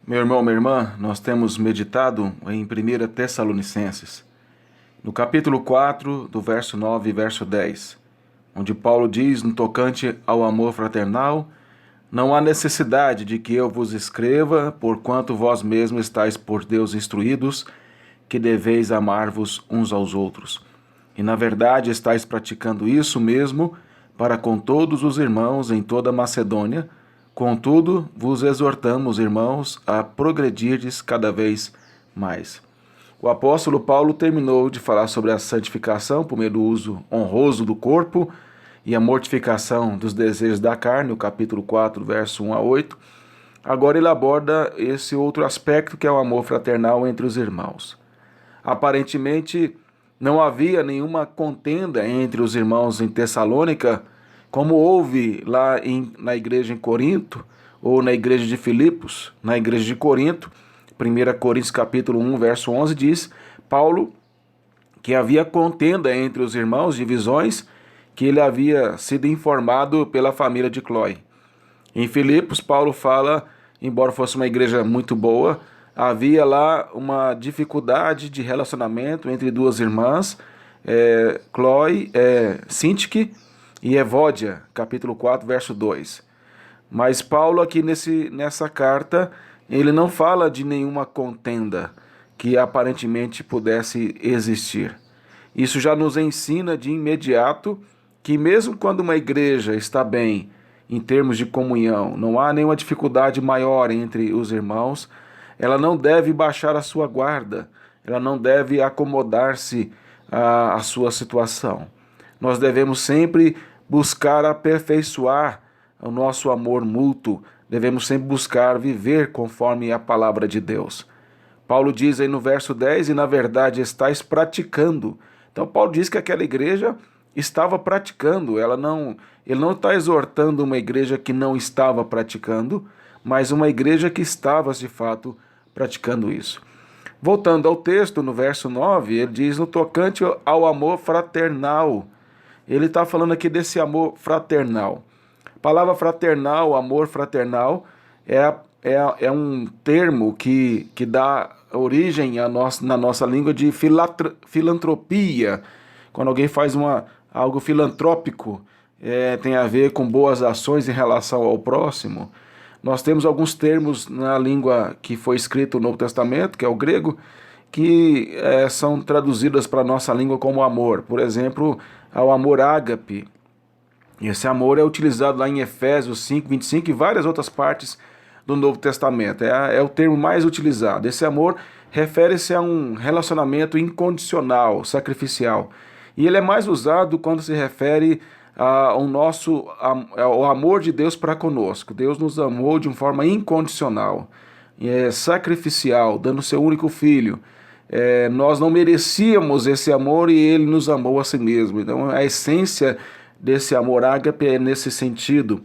Meu irmão, minha irmã, nós temos meditado em 1 Tessalonicenses, no capítulo 4, do verso 9 e verso 10, onde Paulo diz, no tocante ao amor fraternal, não há necessidade de que eu vos escreva, porquanto vós mesmos estáis por Deus instruídos, que deveis amar-vos uns aos outros. E na verdade estáis praticando isso mesmo para com todos os irmãos em toda a Macedônia. Contudo, vos exortamos, irmãos, a progredirdes cada vez mais. O apóstolo Paulo terminou de falar sobre a santificação por meio do uso honroso do corpo e a mortificação dos desejos da carne, o capítulo 4, verso 1 a 8. Agora ele aborda esse outro aspecto que é o amor fraternal entre os irmãos. Aparentemente, não havia nenhuma contenda entre os irmãos em Tessalônica, como houve lá na igreja em Corinto, ou na igreja de Filipos. Na igreja de Corinto, 1 Coríntios capítulo 1, verso 11, diz Paulo que havia contenda entre os irmãos, divisões, que ele havia sido informado pela família de Cloé. Em Filipos, Paulo fala, embora fosse uma igreja muito boa, havia lá uma dificuldade de relacionamento entre duas irmãs, Cloé, Sintique e Evódia, capítulo 4, verso 2. Mas Paulo aqui nessa carta, ele não fala de nenhuma contenda que aparentemente pudesse existir. Isso já nos ensina de imediato que mesmo quando uma igreja está bem em termos de comunhão, não há nenhuma dificuldade maior entre os irmãos, ela não deve baixar a sua guarda, ela não deve acomodar-se à sua situação. Nós devemos sempre buscar aperfeiçoar o nosso amor mútuo, devemos sempre buscar viver conforme a palavra de Deus. Paulo diz aí no verso 10, e na verdade estáis praticando. Então Paulo diz que aquela igreja estava praticando, ele não está exortando uma igreja que não estava praticando, mas uma igreja que estava de fato praticando isso. Voltando ao texto, no verso 9, ele diz no tocante ao amor fraternal. Ele está falando aqui desse amor fraternal. A palavra fraternal, amor fraternal, é um termo que dá origem na nossa língua de filantropia. Quando alguém faz algo filantrópico, tem a ver com boas ações em relação ao próximo. Nós temos alguns termos na língua que foi escrito no Novo Testamento, que é o grego, que são traduzidas para a nossa língua como amor. Por exemplo, ao amor ágape. Esse amor é utilizado lá em Efésios 5, 25 e várias outras partes do Novo Testamento. É o termo mais utilizado. Esse amor refere-se a um relacionamento incondicional, sacrificial. E ele é mais usado quando se refere ao amor de Deus para conosco. Deus nos amou de uma forma incondicional, sacrificial, dando seu único filho. Nós não merecíamos esse amor e ele nos amou a si mesmo. Então a essência desse amor ágape é nesse sentido.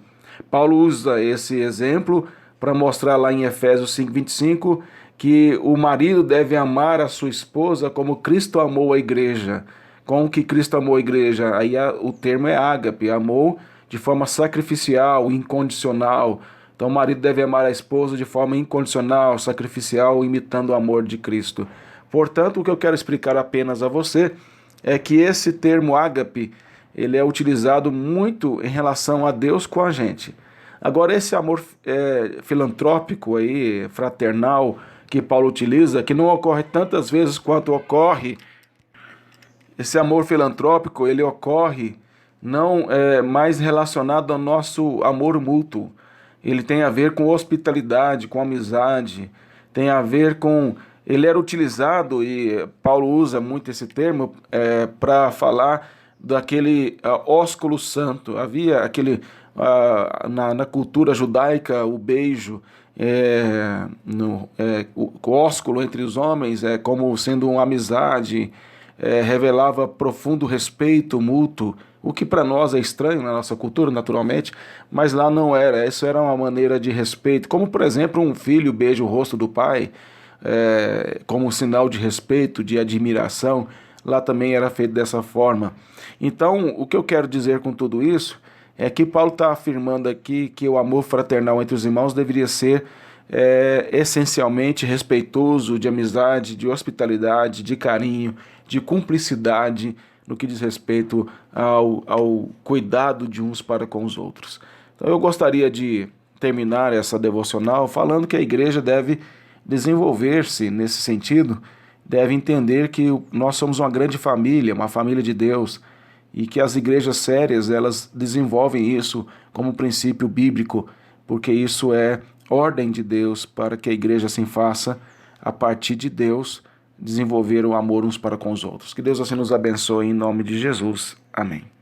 Paulo usa esse exemplo para mostrar lá em Efésios 5:25 que o marido deve amar a sua esposa como Cristo amou a igreja. Como que Cristo amou a igreja? Aí o termo é ágape, amou de forma sacrificial, incondicional. Então o marido deve amar a esposa de forma incondicional, sacrificial, imitando o amor de Cristo. Portanto, o que eu quero explicar apenas a você é que esse termo ágape, ele é utilizado muito em relação a Deus com a gente. Agora, esse amor filantrópico aí, fraternal, que Paulo utiliza, que não ocorre tantas vezes quanto ocorre. Esse amor filantrópico, ele ocorre não mais relacionado ao nosso amor mútuo. Ele tem a ver com hospitalidade, com amizade, tem a ver com... Ele era utilizado, e Paulo usa muito esse termo, para falar daquele ósculo santo. Havia aquele, na cultura judaica, o beijo, o ósculo entre os homens, como sendo uma amizade, revelava profundo respeito mútuo, o que para nós é estranho na nossa cultura, naturalmente, mas lá não era. Isso era uma maneira de respeito, como por exemplo um filho beija o rosto do pai, como um sinal de respeito, de admiração. Lá também era feito dessa forma. Então, o que eu quero dizer com tudo isso é que Paulo está afirmando aqui que o amor fraternal entre os irmãos deveria ser essencialmente respeitoso, de amizade, de hospitalidade, de carinho, de cumplicidade no que diz respeito ao cuidado de uns para com os outros. Então eu gostaria de terminar essa devocional falando que a igreja deve desenvolver-se nesse sentido, deve entender que nós somos uma grande família, uma família de Deus, e que as igrejas sérias, elas desenvolvem isso como princípio bíblico, porque isso é ordem de Deus para que a igreja assim faça, a partir de Deus, desenvolver o amor uns para com os outros. Que Deus assim nos abençoe em nome de Jesus. Amém.